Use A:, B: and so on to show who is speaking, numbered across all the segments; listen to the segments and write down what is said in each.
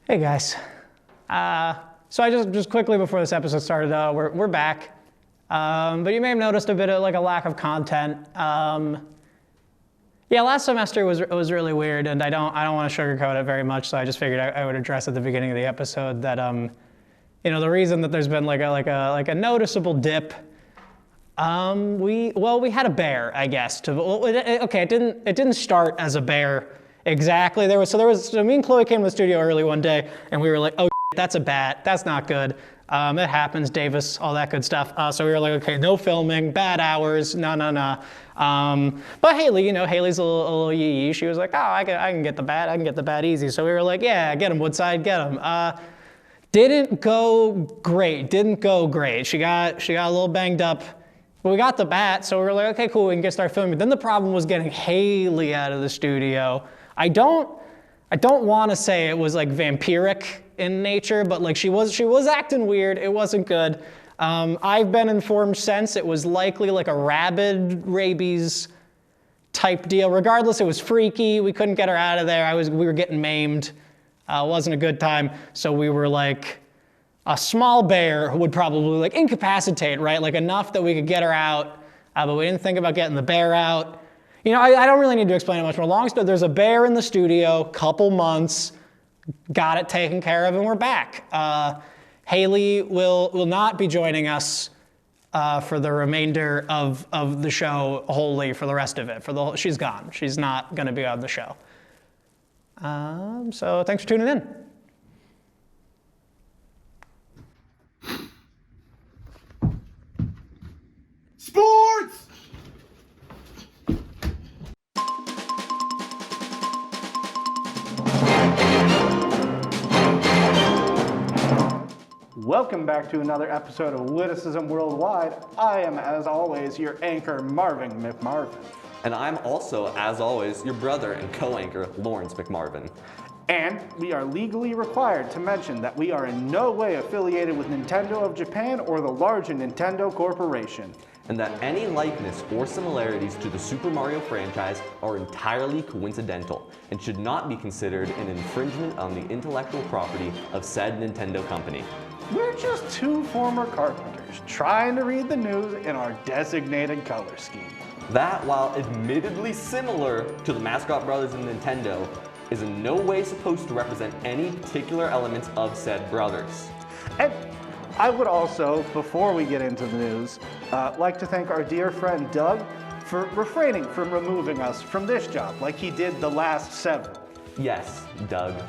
A: Hey guys. So I just quickly before this episode started, we're back. But you may have noticed a bit of like a lack of content. Yeah, last semester was really weird, and I don't want to sugarcoat it very much. So I just figured I would address at the beginning of the episode that you know, the reason that there's been like a noticeable dip. We had a bear, I guess. It didn't start as a bear exactly. So me and Chloe came to the studio early one day, and we were like, oh, that's a bat. That's not good. It happens, Davis, all that good stuff. So we were like, okay, no filming, bad hours, no. But Haley, you know, Haley's a little yee. She was like, oh, I can get the bat. I can get the bat easy. So we were like, yeah, get him, Woodside, get him. Didn't go great. She got a little banged up. But we got the bat, so we were like, okay, cool, we can start filming. But then the problem was getting Haley out of the studio. I don't want to say it was like vampiric in nature, but like she was acting weird. It wasn't good. I've been informed since it was likely like a rabid rabies type deal. Regardless, it was freaky. We couldn't get her out of there. We were getting maimed. It wasn't a good time. So we were like, a small bear would probably like incapacitate, right? Like enough that we could get her out, but we didn't think about getting the bear out. You know, I don't really need to explain it much more. Long story, there's a bear in the studio, couple months, got it taken care of, and we're back. Haley will not be joining us for the remainder of the show wholly for the rest of it. She's gone. She's not gonna be on the show. So thanks for tuning in.
B: Sports! Welcome back to another episode of Witticism Worldwide. I am, as always, your anchor, Marvin McMarvin.
C: And I'm also, as always, your brother and co-anchor, Lawrence McMarvin.
B: And we are legally required to mention that we are in no way affiliated with Nintendo of Japan or the larger Nintendo Corporation.
C: And that any likeness or similarities to the Super Mario franchise are entirely coincidental and should not be considered an infringement on the intellectual property of said Nintendo company.
B: We're just two former carpenters trying to read the news in our designated color scheme.
C: That, while admittedly similar to the Mascot Brothers and Nintendo, is in no way supposed to represent any particular elements of said brothers.
B: And I would also, before we get into the news, like to thank our dear friend Doug for refraining from removing us from this job like he did the last several.
C: Yes, Doug.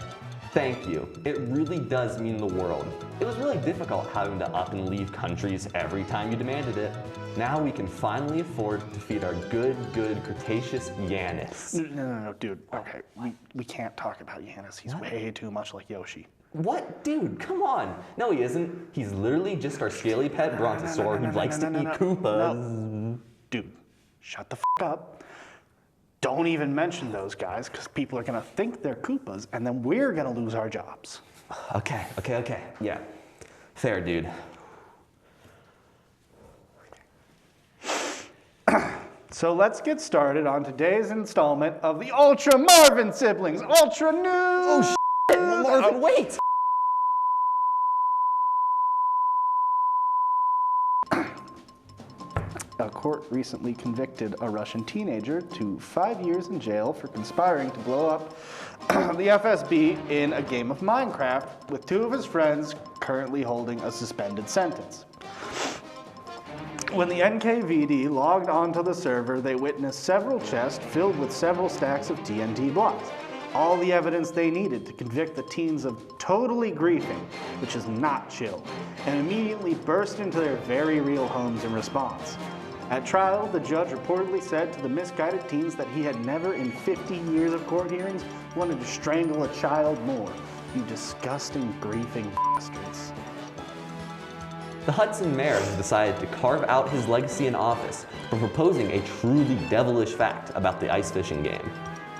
C: Thank you. It really does mean the world. It was really difficult having to up and leave countries every time you demanded it. Now we can finally afford to feed our good Cretaceous Yanis.
B: No, dude. Okay, we can't talk about Yanis. He's way too much like Yoshi.
C: What? Dude, come on. No, he isn't. He's literally just our scaly pet brontosaur who likes to eat Koopas.
B: No. Dude, shut the f*** up. Don't even mention those guys, because people are going to think they're Koopas, and then we're going to lose our jobs.
C: Okay. Yeah. Fair, dude.
B: So let's get started on today's installment of the Ultra Marvin Siblings Ultra News!
C: Oh, shit! Marvin, wait!
B: A court recently convicted a Russian teenager to 5 years in jail for conspiring to blow up the FSB in a game of Minecraft, with 2 of his friends currently holding a suspended sentence. When the NKVD logged onto the server, they witnessed several chests filled with several stacks of TNT blocks. All the evidence they needed to convict the teens of totally griefing, which is not chill, and immediately burst into their very real homes in response. At trial, the judge reportedly said to the misguided teens that he had never in 50 years of court hearings wanted to strangle a child more. You disgusting, griefing bastards.
C: The Hudson mayor has decided to carve out his legacy in office for proposing a truly devilish fact about the ice fishing game.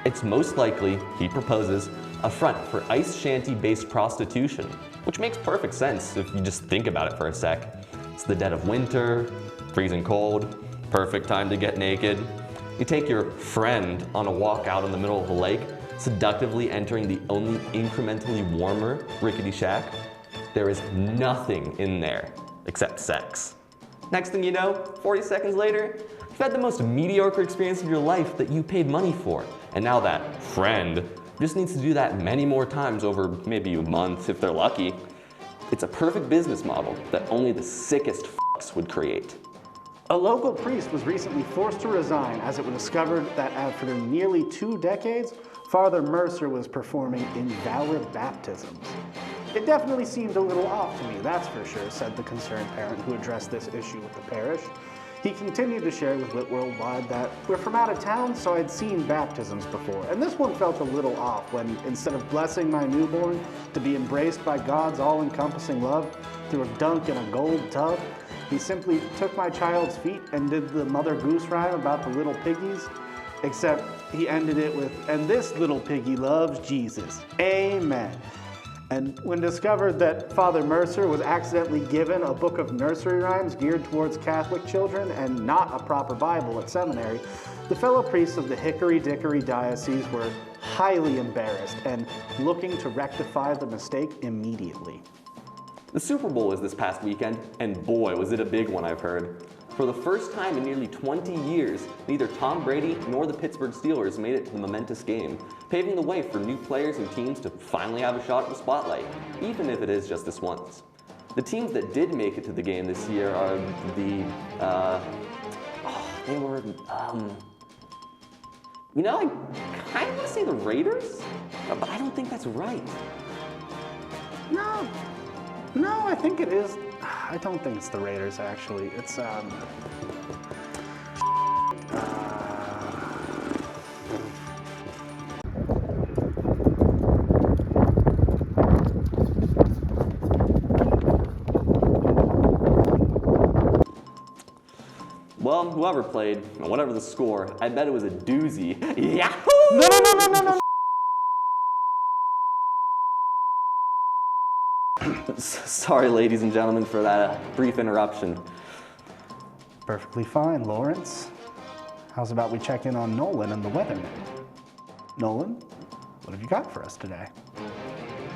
C: It's most likely, he proposes, a front for ice shanty-based prostitution, which makes perfect sense if you just think about it for a sec. It's the dead of winter, freezing cold, perfect time to get naked. You take your friend on a walk out in the middle of the lake, seductively entering the only incrementally warmer rickety shack. There is nothing in there except sex. Next thing you know, 40 seconds later, you've had the most mediocre experience of your life that you paid money for. And now that friend just needs to do that many more times over maybe a month if they're lucky. It's a perfect business model that only the sickest f***s would create.
B: A local priest was recently forced to resign as it was discovered that after nearly 2 decades, Father Mercer was performing invalid baptisms. It definitely seemed a little off to me, that's for sure, said the concerned parent who addressed this issue with the parish. He continued to share with Wit Worldwide that we're from out of town, so I'd seen baptisms before, and this one felt a little off when, instead of blessing my newborn to be embraced by God's all-encompassing love through a dunk in a gold tub, he simply took my child's feet and did the Mother Goose rhyme about the little piggies, except he ended it with, and this little piggy loves Jesus. Amen. And when discovered that Father Mercer was accidentally given a book of nursery rhymes geared towards Catholic children and not a proper Bible at seminary, the fellow priests of the Hickory Dickory Diocese were highly embarrassed and looking to rectify the mistake immediately.
C: The Super Bowl was this past weekend, and boy, was it a big one, I've heard. For the first time in nearly 20 years, neither Tom Brady nor the Pittsburgh Steelers made it to the momentous game, paving the way for new players and teams to finally have a shot at the spotlight, even if it is just this once. The teams that did make it to the game this year are you know, I kind of want to say the Raiders, but I don't think that's right.
B: No, I think it is. I don't think it's the Raiders, actually. It's,
C: Well, whoever played, or whatever the score, I bet it was a doozy. Yahoo!
B: No.
C: Sorry, ladies and gentlemen, for that brief interruption.
B: Perfectly fine, Lawrence. How's about we check in on Nolan and the weatherman? Nolan, what have you got for us today?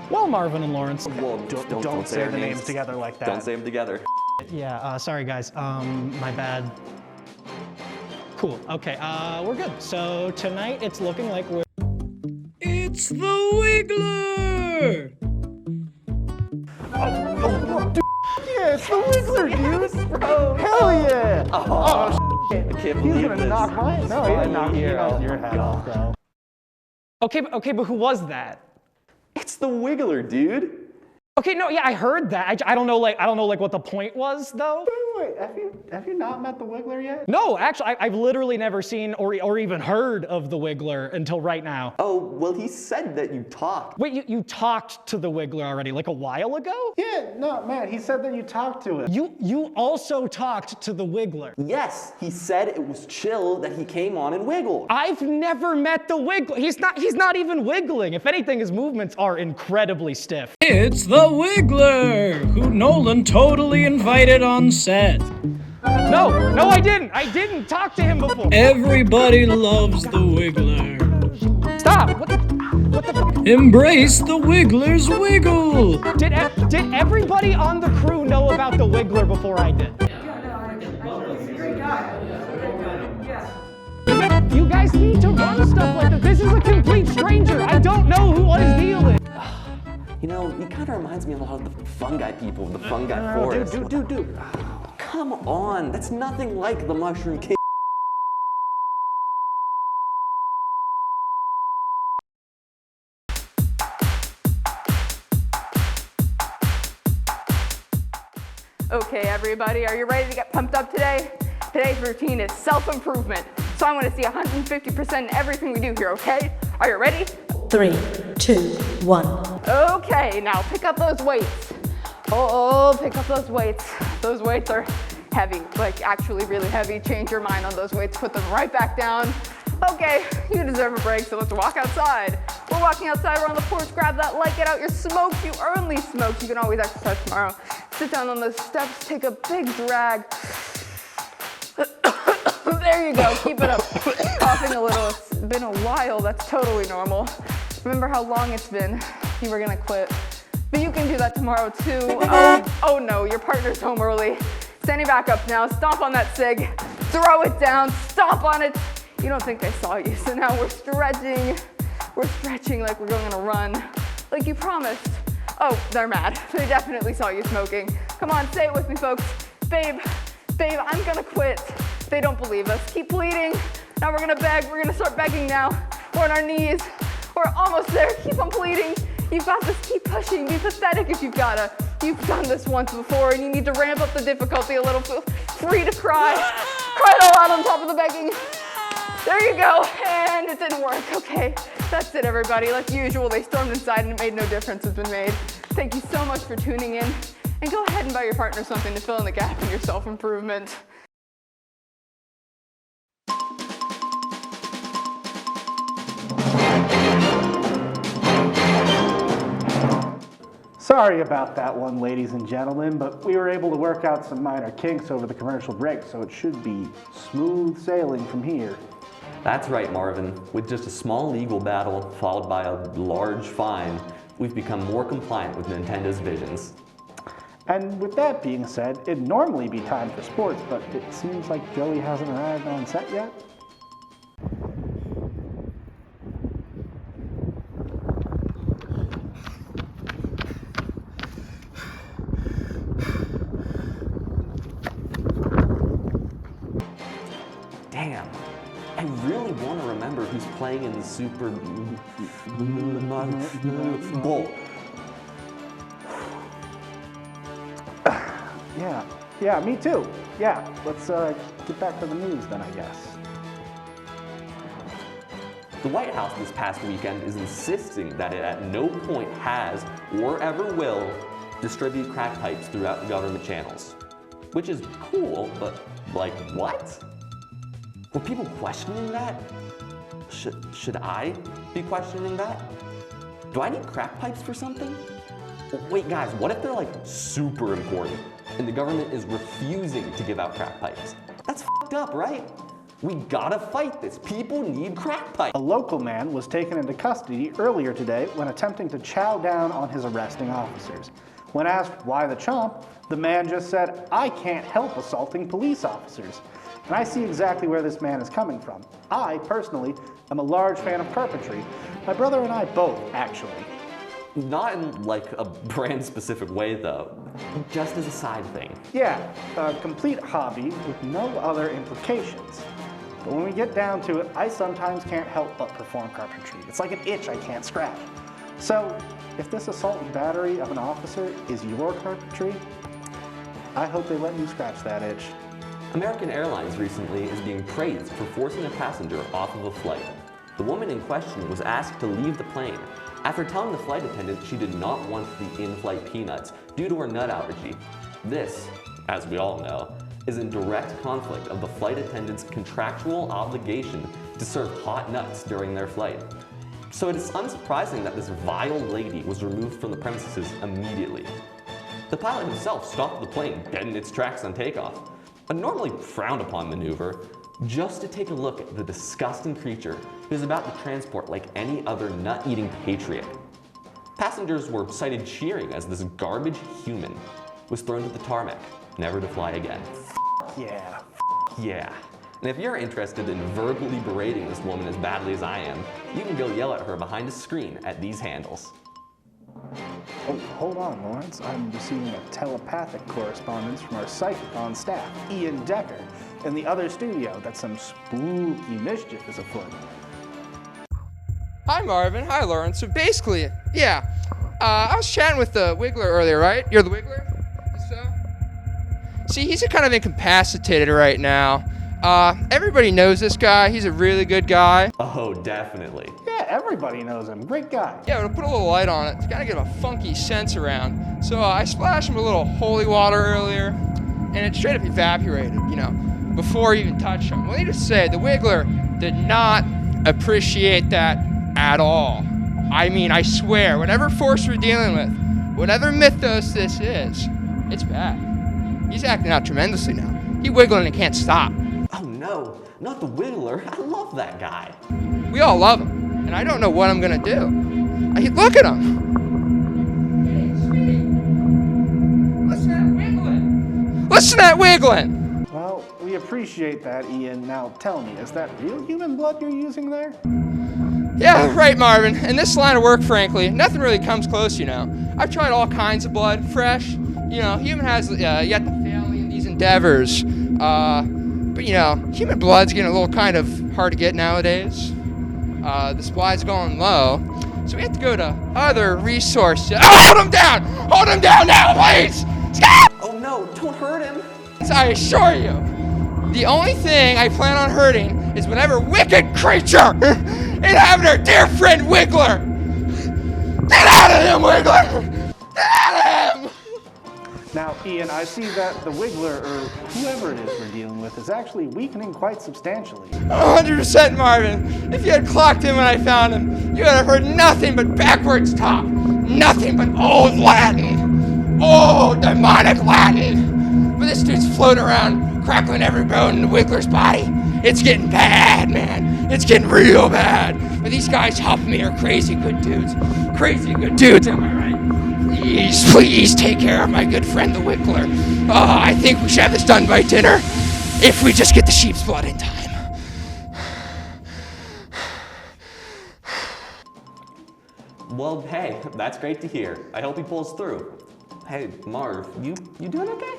A: Well, Marvin and Lawrence.
C: Well,
B: Don't say
C: their
B: the names together like that.
C: Don't say them together.
A: Yeah, sorry guys, my bad. Cool, okay, we're good. So tonight it's looking like we're...
D: It's the Wiggler!
B: Yeah, it's the Wiggler, dude! Bro. Hell yeah!
C: Oh, shit. I can't believe
B: He's gonna
C: this.
B: knock my... No, he didn't knock your head off, bro.
A: Okay, but who was that?
C: It's the Wiggler, dude.
A: Okay, no, yeah, I heard that. I don't know, like what the point was, though.
B: Wait, have you not met the Wiggler yet?
A: No, actually, I've literally never seen or even heard of the Wiggler until right now.
C: Oh, well, he said that you talked.
A: Wait, you talked to the Wiggler already, like a while ago?
B: Yeah, no, man, he said that you talked to him.
A: You also talked to the Wiggler.
C: Yes, he said it was chill that he came on and wiggled.
A: I've never met the Wiggler. He's not even wiggling. If anything, his movements are incredibly stiff.
D: It's the Wiggler, who Nolan totally invited on set.
A: No, I didn't. I didn't talk to him before.
D: Everybody loves the Wiggler.
A: Stop. What the
D: Embrace the Wiggler's wiggle.
A: Did everybody on the crew know about the Wiggler before I did? You guys need to run stuff like this. This is a complete stranger. I don't know what his deal is.
C: You know, he kind of reminds me a lot of the fungi people, the fungi forest.
B: Dude.
C: Come on, that's nothing like the Mushroom King.
E: Okay, everybody, are you ready to get pumped up today? Today's routine is self-improvement, so I want to see 150% in everything we do here, okay? Are you ready?
F: 3, 2, 1.
E: Okay, now pick up those weights. Oh, pick up those weights. Those weights are heavy, like actually really heavy. Change your mind on those weights, put them right back down. Okay, you deserve a break, so let's walk outside. We're walking outside, we're on the porch, grab that light, get out your smokes. You early smokes, you can always exercise tomorrow. Sit down on those steps, take a big drag. There you go, keep it up. Coughing a little, been a while, that's totally normal. Remember how long it's been. You were gonna quit. But you can do that tomorrow too. Oh no, your partner's home early. Standing back up now, stomp on that cig, throw it down, stomp on it. You don't think they saw you, so now we're stretching. We're stretching like we're going on a run, like you promised. Oh, they're mad. They definitely saw you smoking. Come on, say it with me, folks. Babe, I'm gonna quit. They don't believe us. Keep bleeding. Now we're gonna beg. We're gonna start begging now. We're on our knees. We're almost there. Keep on bleeding. You've got this. Keep pushing. Be pathetic if you've gotta. You've done this once before, and you need to ramp up the difficulty a little. Feel free to cry. Cry it all out on top of the begging. There you go. And it didn't work. Okay, that's it, everybody. Like usual, they stormed inside, and it made no difference has been made. Thank you so much for tuning in. And go ahead and buy your partner something to fill in the gap in your self-improvement.
B: Sorry about that one, ladies and gentlemen, but we were able to work out some minor kinks over the commercial break, so it should be smooth sailing from here.
C: That's right, Marvin. With just a small legal battle followed by a large fine, we've become more compliant with Nintendo's visions.
B: And with that being said, it'd normally be time for sports, but it seems like Joey hasn't arrived on set yet.
C: Damn, I really want to remember who's playing in the Super Bowl.
B: Yeah, me too. Yeah, let's get back to the news then, I guess.
C: The White House this past weekend is insisting that it at no point has or ever will distribute crack pipes throughout the government channels. Which is cool, but like what? Were people questioning that? Should I be questioning that? Do I need crack pipes for something? Wait guys, what if they're like super important and the government is refusing to give out crack pipes? That's fucked up, right? We gotta fight this. People need crack pipes.
B: A local man was taken into custody earlier today when attempting to chow down on his arresting officers. When asked why the chomp, the man just said, "I can't help assaulting police officers." And I see exactly where this man is coming from. I, personally, am a large fan of carpentry. My brother and I both, actually.
C: Not in like a brand specific way though, just as a side thing.
B: Yeah, a complete hobby with no other implications. But when we get down to it, I sometimes can't help but perform carpentry. It's like an itch I can't scratch. So, if this assault and battery of an officer is your carpentry, I hope they let you scratch that itch.
C: American Airlines recently is being praised for forcing a passenger off of a flight. The woman in question was asked to leave the plane after telling the flight attendant she did not want the in-flight peanuts due to her nut allergy. This, as we all know, is in direct conflict of the flight attendant's contractual obligation to serve hot nuts during their flight. So it is unsurprising that this vile lady was removed from the premises immediately. The pilot himself stopped the plane dead in its tracks on takeoff, a normally frowned upon maneuver, just to take a look at the disgusting creature who is about to transport like any other nut-eating patriot. Passengers were sighted cheering as this garbage human was thrown to the tarmac, never to fly again.
B: Yeah.
C: Yeah. And if you're interested in verbally berating this woman as badly as I am, you can go yell at her behind a screen at these handles.
B: Oh, hold on, Lawrence. I'm receiving a telepathic correspondence from our psychic on staff, Ian Decker, in the other studio that some spooky mischief is afoot.
G: Hi, Marvin. Hi, Lawrence. So basically, yeah, I was chatting with the Wiggler earlier, right? You're the Wiggler? See, he's kind of incapacitated right now. Everybody knows this guy. He's a really good guy.
C: Oh, definitely.
B: Yeah, everybody knows him. Great guy.
G: Yeah, but put a little light on it. It's got to get a funky sense around. So I splashed him a little holy water earlier, and it straight up evaporated, you know, before he even touched him. Well, needless to say, the Wiggler did not appreciate that at all. I mean, I swear, whatever force we're dealing with, whatever mythos this is, it's bad. He's acting out tremendously now. He's wiggling and can't stop.
C: Oh no, not the Wiggler. I love that guy.
G: We all love him, and I don't know what I'm gonna do. Look at him. Listen to that wiggling. Listen to that wiggling.
B: Well, we appreciate that, Ian. Now tell me, is that real human blood you're using there?
G: Yeah, right, Marvin. In this line of work, frankly, nothing really comes close, you know. I've tried all kinds of blood, fresh. You know, human has yet to fail me in these endeavors. But, you know, human blood's getting a little kind of hard to get nowadays. The supply's going low, so we have to go to other resources. Oh, hold him down! Hold him down now, please! Stop!
C: Oh no, don't hurt him.
G: I assure you, the only thing I plan on hurting is whatever wicked creature inhabited our dear friend Wiggler. Get out of him, Wiggler! Get out of him!
B: Now, Ian, I see that the Wiggler, or whoever it is we're dealing with, is actually weakening quite substantially.
G: 100% Marvin. If you had clocked him when I found him, you would have heard nothing but backwards talk. Nothing but old Latin. Old demonic Latin. But this dude's floating around, crackling every bone in the Wiggler's body. It's getting bad, man. It's getting real bad. But these guys helping me are crazy good dudes. Crazy good dudes, am I right? Please take care of my good friend the Wiggler. I think we should have this done by dinner, if we just get the sheep's blood in time.
C: Well, hey, that's great to hear. I hope he pulls through. Hey, Marv, you doing okay?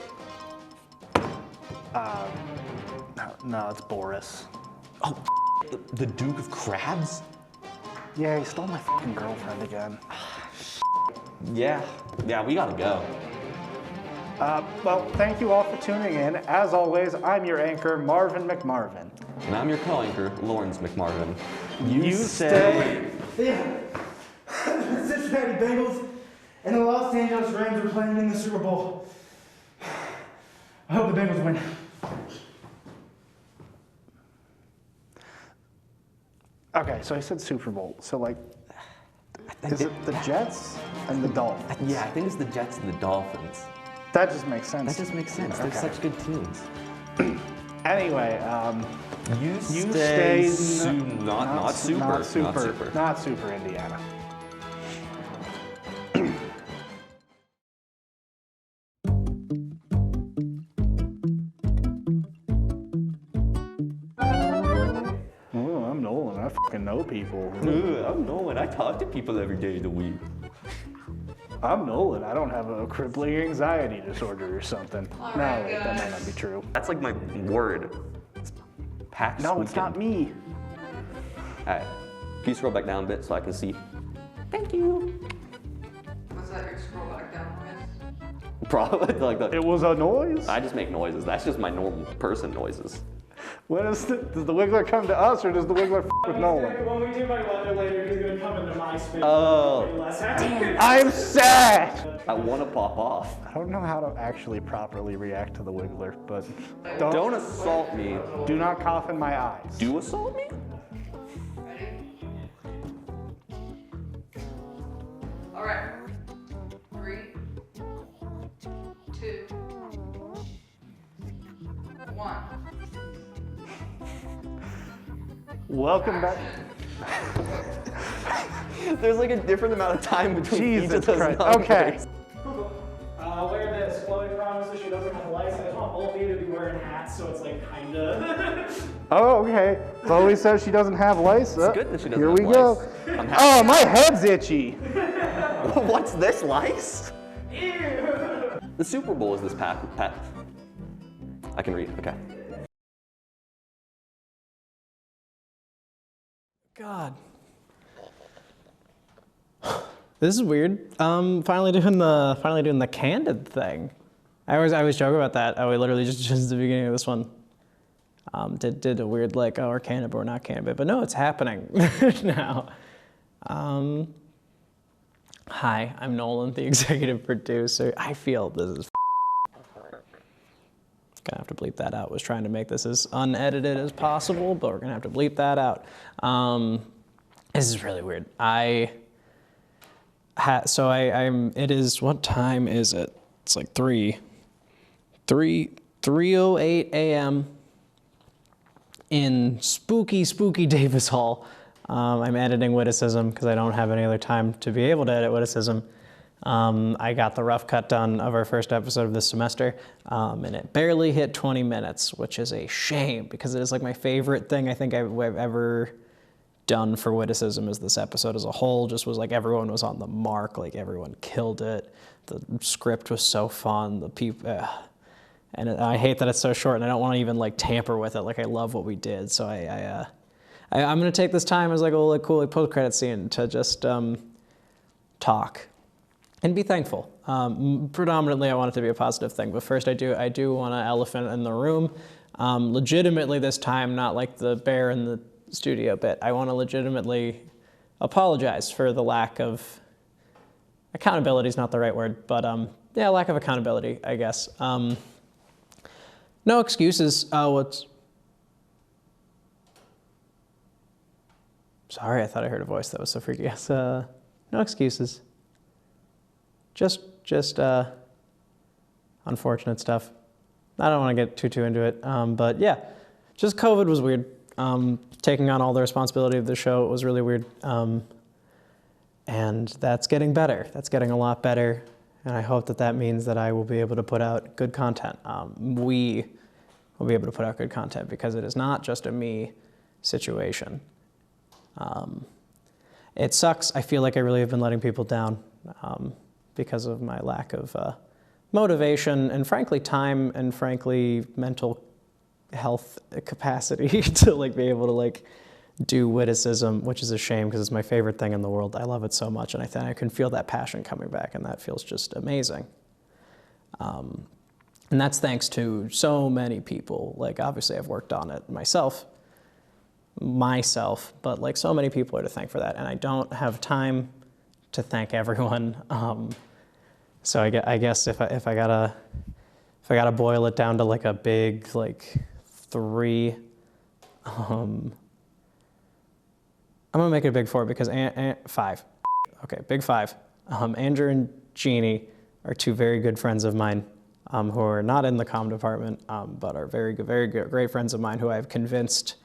B: No, it's Boris.
C: Oh, the Duke of Crabs?
B: Yeah, he stole my fucking girlfriend again.
C: Yeah, we gotta go.
B: Well, thank you all for tuning in. As always, I'm your anchor, Marvin McMarvin.
C: And I'm your co-anchor, Lawrence McMarvin.
B: You stay.
H: Yeah. The Cincinnati Bengals and the Los Angeles Rams are playing in the Super Bowl. I hope the Bengals win.
B: Okay, so I said Super Bowl. So, like, is it the Jets and the Dolphins?
C: Yeah, I think it's the Jets and the Dolphins.
B: That just makes sense.
C: That just makes sense.
B: Okay.
C: They're such good teams.
B: Anyway,
C: You
B: stay
C: not super.
B: Not super Indiana. Oh, I'm Nolan. I fucking know people.
C: I'm Nolan. I talk to people every day of the week.
B: I'm Nolan. I don't have a crippling anxiety disorder or something. No, wait, that might not be true.
C: That's like my word. It's packed.
B: No, it's not me.
C: Alright, can you scroll back down a bit so I can see? Thank you.
E: What's that? Scroll back down, please.
C: Probably like that.
B: It was a noise?
C: I just make noises. That's just my normal person noises.
B: When is does the Wiggler come to us or does the Wiggler with Nolan?
A: When we do my weather later, he's gonna come into my space.
C: Oh.
B: I'm sad!
C: I want to pop off.
B: I don't know how to actually properly react to the Wiggler, but
C: Don't assault me.
B: do not cough in my eyes.
C: Do assault me?
E: Ready? All right. 3, 2, 1.
B: Welcome back.
C: There's like a different amount of time between each of
B: Jesus
C: those
B: Christ.
C: numbers.
B: Okay.
A: Wear this. Chloe promises she doesn't have lice. I just want both of you to be wearing hats, so it's like kinda.
B: Oh, okay. Chloe says she doesn't have lice.
C: It's good that she doesn't
B: Here
C: have
B: we
C: lice.
B: go.
C: I'm
B: Oh,
C: happy.
B: my head's itchy.
C: What's this, lice? The Super Bowl is this path. I can read, okay.
A: God. This is weird. Finally doing the candid thing. I always joke about that. Oh, we literally just at the beginning of this one did a weird like, oh, we're candid but we're not candid, but no, it's happening now. Hi, I'm Nolan, the executive producer. I feel this is gonna have to bleep that out. Was trying to make this as unedited as possible, but we're gonna have to bleep that out. This is really weird. It is, what time is it? It's like 3:08 a.m. in spooky, spooky Davis Hall. I'm editing Witticism because I don't have any other time to be able to edit Witticism. I got the rough cut done of our first episode of this semester, and it barely hit 20 minutes, which is a shame because it is like my favorite thing I think I've ever done for Witticism. Is this episode as a whole just was like everyone was on the mark, like everyone killed it. The script was so fun, the people, and I hate that it's so short, and I don't want to even like tamper with it. Like I love what we did, so I'm gonna take this time as like a little cool like post-credit scene to just talk and be thankful. Predominantly, I want it to be a positive thing, but first I do want an elephant in the room. Legitimately this time, not like the bear in the studio bit. I want to legitimately apologize for the lack of accountability is not the right word, but yeah, lack of accountability, I guess. No excuses. Sorry, I thought I heard a voice that was so freaky. Yes, no excuses. Just unfortunate stuff. I don't want to get too into it, but yeah, just COVID was weird. Taking on all the responsibility of the show, it was really weird. And that's getting better. That's getting a lot better. And I hope that that means that I will be able to put out good content. We will be able to put out good content because it is not just a me situation. It sucks. I feel like I really have been letting people down because of my lack of motivation and frankly time and frankly mental health capacity to like be able to like do witticism, which is a shame because it's my favorite thing in the world. I love it so much, and I think I can feel that passion coming back, and that feels just amazing. And that's thanks to so many people. Like obviously I've worked on it myself, but like so many people are to thank for that, and I don't have time to thank everyone. So I guess if I gotta boil it down to like a big like 3, I'm gonna make it a big 4 because 5. Okay, big 5. Andrew and Jeannie are 2 very good friends of mine who are not in the comm department, but are very good, great friends of mine who I've convinced,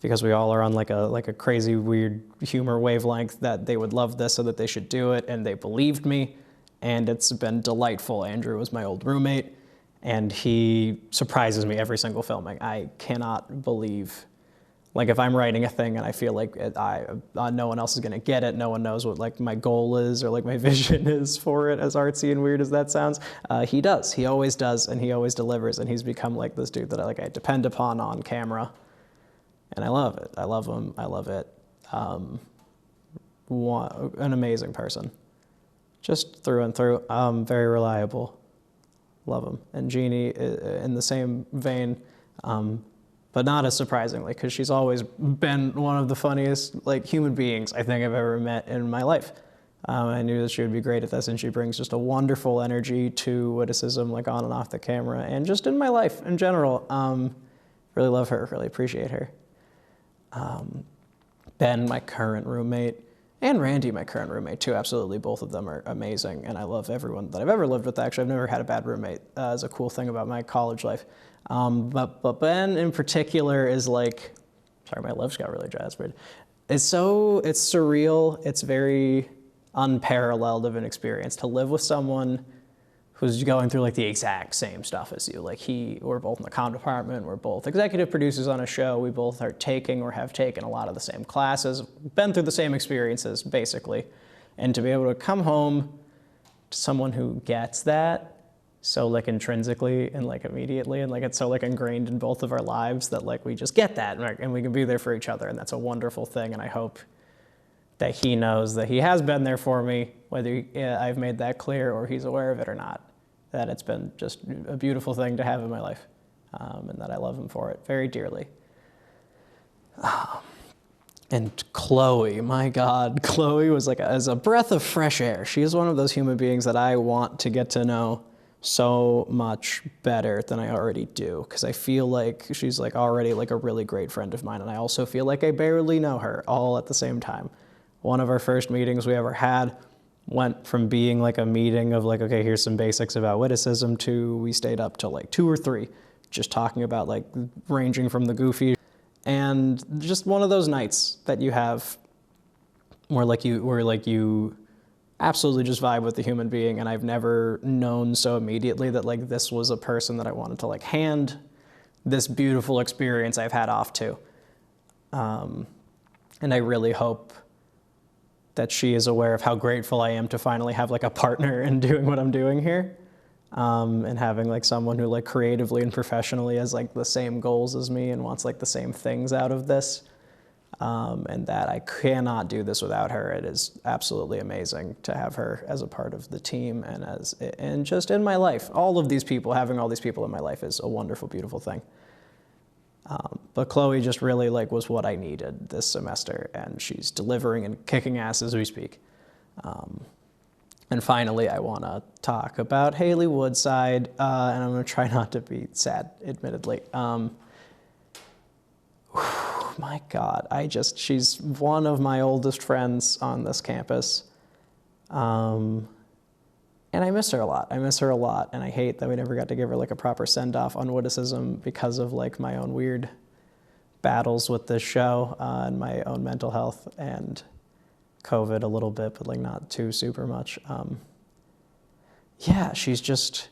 A: because we all are on like a crazy weird humor wavelength, that they would love this so that they should do it, and they believed me, and it's been delightful. Andrew was my old roommate, and he surprises me every single filming. I cannot believe, like if I'm writing a thing and I feel like no one else is gonna get it, no one knows what like my goal is or like my vision is for it, as artsy and weird as that sounds, he does. He always does, and he always delivers, and he's become like this dude that I depend upon on camera. And I love it. I love him. I love it. An amazing person. Just through and through. Very reliable. Love him. And Jeannie, in the same vein, but not as surprisingly, because she's always been one of the funniest like human beings I think I've ever met in my life. I knew that she would be great at this, and she brings just a wonderful energy to witticism, like on and off the camera, and just in my life in general. Really love her. Really appreciate her. Ben, my current roommate, and Randy, my current roommate too, absolutely, both of them are amazing, and I love everyone that I've ever lived with. Actually, I've never had a bad roommate. It's a cool thing about my college life. But Ben in particular is like, sorry, my lips got really jazzed. It's surreal, it's very unparalleled of an experience to live with someone who's going through like the exact same stuff as you. Like we're both in the comm department, we're both executive producers on a show, we both are taking or have taken a lot of the same classes, been through the same experiences, basically. And to be able to come home to someone who gets that so like intrinsically and like immediately, and like it's so like ingrained in both of our lives that like we just get that, and we can be there for each other, and that's a wonderful thing. And I hope that he knows that he has been there for me, whether I've made that clear or he's aware of it or not, that it's been just a beautiful thing to have in my life, and that I love him for it very dearly. And Chloe, my God, Chloe was like as a breath of fresh air. She is one of those human beings that I want to get to know so much better than I already do, because I feel like she's like already like a really great friend of mine, and I also feel like I barely know her all at the same time. One of our first meetings we ever had went from being like a meeting of like, okay, here's some basics about witticism, to we stayed up till like 2 or 3 just talking about like ranging from the goofy And just one of those nights that you have where you absolutely just vibe with the human being, and I've never known so immediately that like this was a person that I wanted to like hand this beautiful experience I've had off to. And I really hope that she is aware of how grateful I am to finally have like a partner in doing what I'm doing here. And having like someone who like creatively and professionally has like the same goals as me and wants like the same things out of this. And that I cannot do this without her. It is absolutely amazing to have her as a part of the team and just in my life. All of these people, having all these people in my life is a wonderful, beautiful thing. But Chloe just really like was what I needed this semester, and she's delivering and kicking ass as we speak. And finally, I want to talk about Haley Woodside, and I'm going to try not to be sad, admittedly. My God, she's one of my oldest friends on this campus. And I miss her a lot. And I hate that we never got to give her like a proper send-off on Witticism because of like my own weird battles with this show and my own mental health and COVID a little bit, but like not too super much. Yeah, she's just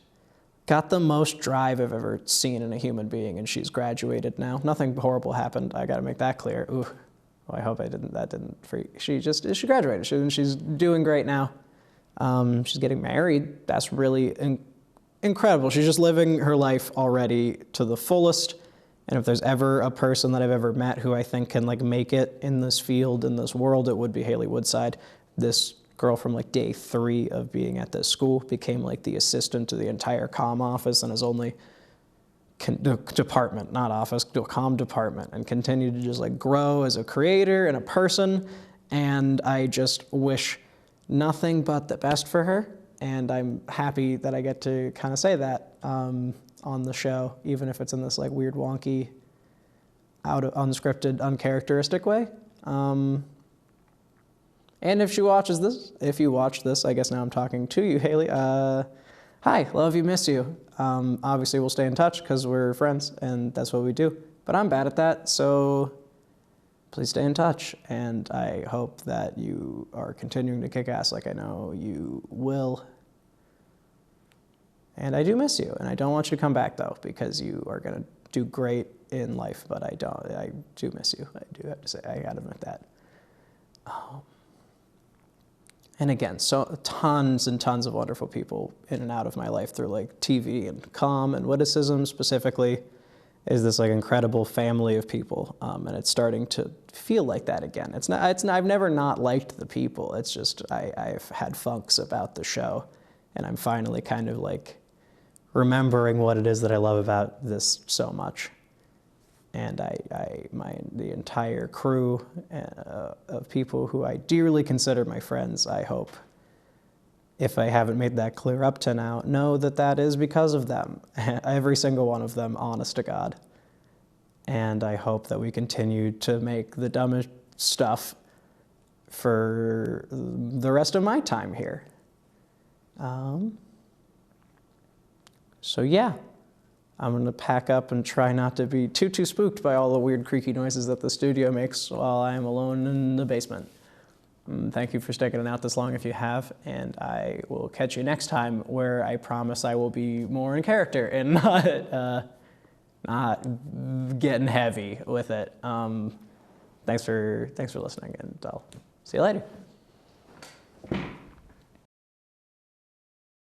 A: got the most drive I've ever seen in a human being, and she's graduated now. Nothing horrible happened. I got to make that clear. Ooh, well, I hope that didn't freak. She graduated. She's doing great now. She's getting married. That's really incredible. She's just living her life already to the fullest. And if there's ever a person that I've ever met who I think can like make it in this field, in this world, it would be Haley Woodside. This girl from like day 3 of being at this school became like the assistant to the entire comm office and is only department, not office, comm department, and continued to just like grow as a creator and a person. And I just wish nothing but the best for her. And I'm happy that I get to kind of say that on the show, even if it's in this like weird, wonky, unscripted, uncharacteristic way. And if you watch this, I guess now I'm talking to you, Haley. Hi, love you, miss you. Obviously, we'll stay in touch because we're friends, and that's what we do. But I'm bad at that, so please stay in touch. And I hope that you are continuing to kick ass like I know you will. And I do miss you, and I don't want you to come back, though, because you are going to do great in life, but I do miss you. I do have to say, I gotta admit that. And again, so tons and tons of wonderful people in and out of my life through like TV and comm and Witticism specifically is this like incredible family of people. And it's starting to feel like that again. I've never not liked the people. It's just, I've had funks about the show, and I'm finally kind of like remembering what it is that I love about this so much. And the entire crew of people who I dearly consider my friends, I hope, if I haven't made that clear up to now, know that that is because of them. Every single one of them, honest to God. And I hope that we continue to make the dumbest stuff for the rest of my time here. So yeah. I'm going to pack up and try not to be too spooked by all the weird creaky noises that the studio makes while I am alone in the basement. Thank you for sticking it out this long if you have, and I will catch you next time where I promise I will be more in character and not getting heavy with it. Thanks for listening, and I'll see you later.